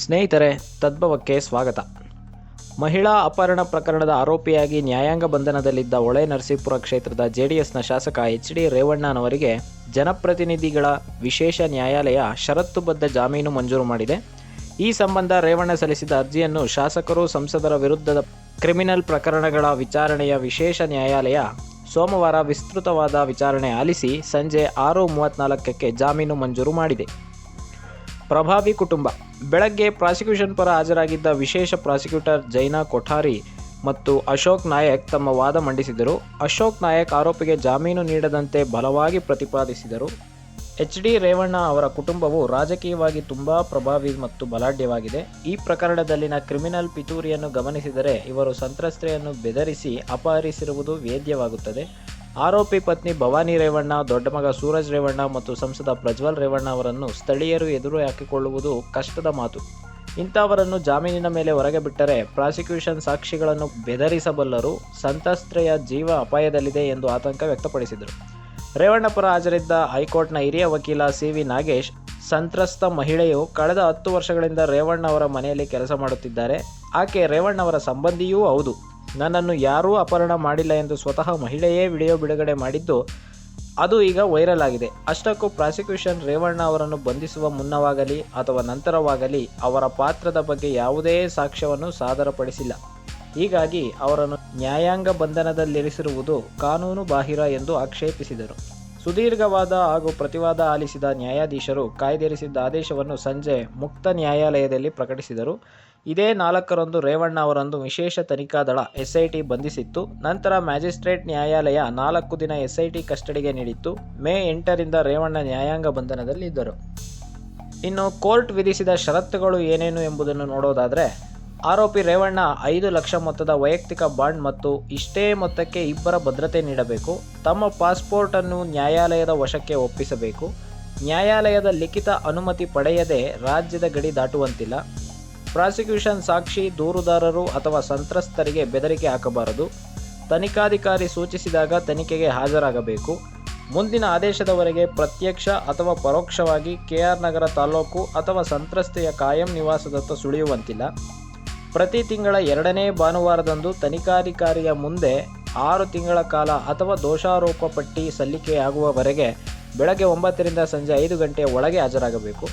ಸ್ನೇಹಿತರೆ, ತದ್ಭವಕ್ಕೆ ಸ್ವಾಗತ. ಮಹಿಳಾ ಅಪಹರಣ ಪ್ರಕರಣದ ಆರೋಪಿಯಾಗಿ ನ್ಯಾಯಾಂಗ ಬಂಧನದಲ್ಲಿದ್ದ ಹೊಳೆನರಸೀಪುರ ಕ್ಷೇತ್ರದ ಜೆಡಿಎಸ್ನ ಶಾಸಕ ಎಚ್.ಡಿ. ರೇವಣ್ಣನವರಿಗೆ ಜನಪ್ರತಿನಿಧಿಗಳ ವಿಶೇಷ ನ್ಯಾಯಾಲಯ ಷರತ್ತುಬದ್ಧ ಜಾಮೀನು ಮಂಜೂರು ಮಾಡಿದೆ. ಈ ಸಂಬಂಧ ರೇವಣ್ಣ ಸಲ್ಲಿಸಿದ ಅರ್ಜಿಯನ್ನು ಶಾಸಕರು, ಸಂಸದರ ವಿರುದ್ಧದ ಕ್ರಿಮಿನಲ್ ಪ್ರಕರಣಗಳ ವಿಚಾರಣೆಯ ವಿಶೇಷ ನ್ಯಾಯಾಲಯ ಸೋಮವಾರ ವಿಸ್ತೃತವಾದ ವಿಚಾರಣೆ ಆಲಿಸಿ ಸಂಜೆ 6:34ಕ್ಕೆ ಜಾಮೀನು ಮಂಜೂರು ಮಾಡಿದೆ. ಪ್ರಭಾವಿ ಕುಟುಂಬ. ಬೆಳಗ್ಗೆ ಪ್ರಾಸಿಕ್ಯೂಷನ್ ಪರ ಹಾಜರಾಗಿದ್ದ ವಿಶೇಷ ಪ್ರಾಸಿಕ್ಯೂಟರ್ ಜೈನಾ ಕೊಠಾರಿ ಮತ್ತು ಅಶೋಕ್ ನಾಯಕ್ ತಮ್ಮ ವಾದ ಮಂಡಿಸಿದರು. ಅಶೋಕ್ ನಾಯಕ್ ಆರೋಪಿಗೆ ಜಾಮೀನು ನೀಡದಂತೆ ಬಲವಾಗಿ ಪ್ರತಿಪಾದಿಸಿದರು. ಎಚ್.ಡಿ. ರೇವಣ್ಣ ಅವರ ಕುಟುಂಬವು ರಾಜಕೀಯವಾಗಿ ತುಂಬಾ ಪ್ರಭಾವಿ ಮತ್ತು ಬಲಾಢ್ಯವಾಗಿದೆ. ಈ ಪ್ರಕರಣದಲ್ಲಿನ ಕ್ರಿಮಿನಲ್ ಪಿತೂರಿಯನ್ನು ಗಮನಿಸಿದರೆ ಇವರು ಸಂತ್ರಸ್ತೆಯನ್ನು ಬೆದರಿಸಿ ಅಪಹರಿಸಿರುವುದು ವೇದ್ಯವಾಗುತ್ತದೆ. ಆರೋಪಿ ಪತ್ನಿ ಭವಾನಿ ರೇವಣ್ಣ, ದೊಡ್ಡ ಮಗ ಸೂರಜ್ ರೇವಣ್ಣ ಮತ್ತು ಸಂಸದ ಪ್ರಜ್ವಲ್ ರೇವಣ್ಣ ಅವರನ್ನು ಸ್ಥಳೀಯರು ಎದುರು ಹಾಕಿಕೊಳ್ಳುವುದು ಕಷ್ಟದ ಮಾತು. ಇಂಥವರನ್ನು ಜಾಮೀನಿನ ಮೇಲೆ ಹೊರಗೆ ಬಿಟ್ಟರೆ ಪ್ರಾಸಿಕ್ಯೂಷನ್ ಸಾಕ್ಷಿಗಳನ್ನು ಬೆದರಿಸಬಲ್ಲರು. ಸಂತ್ರಸ್ತೆಯ ಜೀವ ಅಪಾಯದಲ್ಲಿದೆ ಎಂದು ಆತಂಕ ವ್ಯಕ್ತಪಡಿಸಿದರು. ರೇವಣ್ಣ ಪರ ಹಾಜರಿದ್ದ ಹೈಕೋರ್ಟ್ನ ಹಿರಿಯ ವಕೀಲ ಸಿ.ವಿ. ನಾಗೇಶ್, ಸಂತ್ರಸ್ತ ಮಹಿಳೆಯು ಕಳೆದ 10 ವರ್ಷಗಳಿಂದ ರೇವಣ್ಣ ಅವರ ಮನೆಯಲ್ಲಿ ಕೆಲಸ ಮಾಡುತ್ತಿದ್ದಾರೆ. ಆಕೆ ರೇವಣ್ಣ ಅವರ ಸಂಬಂಧಿಯೂ ಹೌದು. ನನ್ನನ್ನು ಯಾರೂ ಅಪಹರಣ ಮಾಡಿಲ್ಲ ಎಂದು ಸ್ವತಃ ಮಹಿಳೆಯೇ ವಿಡಿಯೋ ಬಿಡುಗಡೆ ಮಾಡಿದ್ದು ಅದು ಈಗ ವೈರಲ್ ಆಗಿದೆ. ಅಷ್ಟಕ್ಕೂ ಪ್ರಾಸಿಕ್ಯೂಷನ್ ರೇವಣ್ಣ ಅವರನ್ನು ಬಂಧಿಸುವ ಮುನ್ನವಾಗಲಿ ಅಥವಾ ನಂತರವಾಗಲಿ ಅವರ ಪಾತ್ರದ ಬಗ್ಗೆ ಯಾವುದೇ ಸಾಕ್ಷ್ಯವನ್ನು ಸಾದರಪಡಿಸಿಲ್ಲ. ಹೀಗಾಗಿ ಅವರನ್ನು ನ್ಯಾಯಾಂಗ ಬಂಧನದಲ್ಲಿರಿಸಿರುವುದು ಕಾನೂನು ಬಾಹಿರ ಎಂದು ಆಕ್ಷೇಪಿಸಿದರು. ಸುದೀರ್ಘವಾದ ಹಾಗೂ ಪ್ರತಿವಾದ ಆಲಿಸಿದ ನ್ಯಾಯಾಧೀಶರು ಕಾಯ್ದಿರಿಸಿದ್ದ ಆದೇಶವನ್ನು ಸಂಜೆ ಮುಕ್ತ ನ್ಯಾಯಾಲಯದಲ್ಲಿ ಪ್ರಕಟಿಸಿದರು. ಇದೇ 4ರಂದು ರೇವಣ್ಣ ಅವರನ್ನು ವಿಶೇಷ ತನಿಖಾ ದಳ ಎಸ್ಐಟಿ ಬಂಧಿಸಿತ್ತು. ನಂತರ ಮ್ಯಾಜಿಸ್ಟ್ರೇಟ್ ನ್ಯಾಯಾಲಯ 4 ದಿನ ಎಸ್ಐಟಿ ಕಸ್ಟಡಿಗೆ ನೀಡಿತ್ತು. ಮೇ 8ರಿಂದ ರೇವಣ್ಣ ನ್ಯಾಯಾಂಗ ಬಂಧನದಲ್ಲಿದ್ದರು. ಇನ್ನು ಕೋರ್ಟ್ ವಿಧಿಸಿದ ಷರತ್ತುಗಳು ಏನೇನು ಎಂಬುದನ್ನು ನೋಡೋದಾದರೆ, ಆರೋಪಿ ರೇವಣ್ಣ 5 ಲಕ್ಷ ಮೊತ್ತದ ವೈಯಕ್ತಿಕ ಬಾಂಡ್ ಮತ್ತು ಇಷ್ಟೇ ಮೊತ್ತಕ್ಕೆ ಇಬ್ಬರ ಭದ್ರತೆ ನೀಡಬೇಕು. ತಮ್ಮ ಪಾಸ್ಪೋರ್ಟ್ ಅನ್ನು ನ್ಯಾಯಾಲಯದ ವಶಕ್ಕೆ ಒಪ್ಪಿಸಬೇಕು. ನ್ಯಾಯಾಲಯದ ಲಿಖಿತ ಅನುಮತಿ ಪಡೆಯದೆ ರಾಜ್ಯದ ಗಡಿ ದಾಟುವಂತಿಲ್ಲ. ಪ್ರಾಸಿಕ್ಯೂಷನ್ ಸಾಕ್ಷಿ, ದೂರುದಾರರು ಅಥವಾ ಸಂತ್ರಸ್ತರಿಗೆ ಬೆದರಿಕೆ ಹಾಕಬಾರದು. ತನಿಖಾಧಿಕಾರಿ ಸೂಚಿಸಿದಾಗ ತನಿಖೆಗೆ ಹಾಜರಾಗಬೇಕು. ಮುಂದಿನ ಆದೇಶದವರೆಗೆ ಪ್ರತ್ಯಕ್ಷ ಅಥವಾ ಪರೋಕ್ಷವಾಗಿ ಕೆಆರ್ ನಗರ ತಾಲೂಕು ಅಥವಾ ಸಂತ್ರಸ್ತೆಯ ಕಾಯಂ ನಿವಾಸದತ್ತ ಸುಳಿಯುವಂತಿಲ್ಲ. ಪ್ರತಿ ತಿಂಗಳ 2ನೇ ಭಾನುವಾರದಂದು ತನಿಖಾಧಿಕಾರಿಯ ಮುಂದೆ 6 ತಿಂಗಳ ಕಾಲ ಅಥವಾ ದೋಷಾರೋಪ ಪಟ್ಟಿ ಸಲ್ಲಿಕೆಯಾಗುವವರೆಗೆ ಬೆಳಗ್ಗೆ 9ರಿಂದ ಸಂಜೆ 5 ಗಂಟೆಯ ಒಳಗೆ ಹಾಜರಾಗಬೇಕು.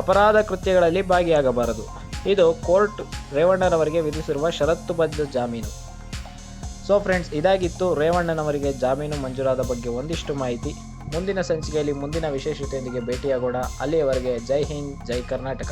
ಅಪರಾಧ ಕೃತ್ಯಗಳಲ್ಲಿ ಭಾಗಿಯಾಗಬಾರದು. ಇದು ಕೋರ್ಟ್ ರೇವಣ್ಣನವರಿಗೆ ವಿಧಿಸಿರುವ ಷರತ್ತುಬದ್ಧ ಜಾಮೀನು. ಸೊ ಫ್ರೆಂಡ್ಸ್, ಇದಾಗಿತ್ತು ರೇವಣ್ಣನವರಿಗೆ ಜಾಮೀನು ಮಂಜೂರಾದ ಬಗ್ಗೆ ಒಂದಿಷ್ಟು ಮಾಹಿತಿ. ಮುಂದಿನ ಸಂಚಿಕೆಯಲ್ಲಿ ಮುಂದಿನ ವಿಶೇಷತೆಯೊಂದಿಗೆ ಭೇಟಿಯಾಗೋಣ. ಅಲ್ಲಿಯವರೆಗೆ ಜೈ ಹಿಂದ್, ಜೈ ಕರ್ನಾಟಕ.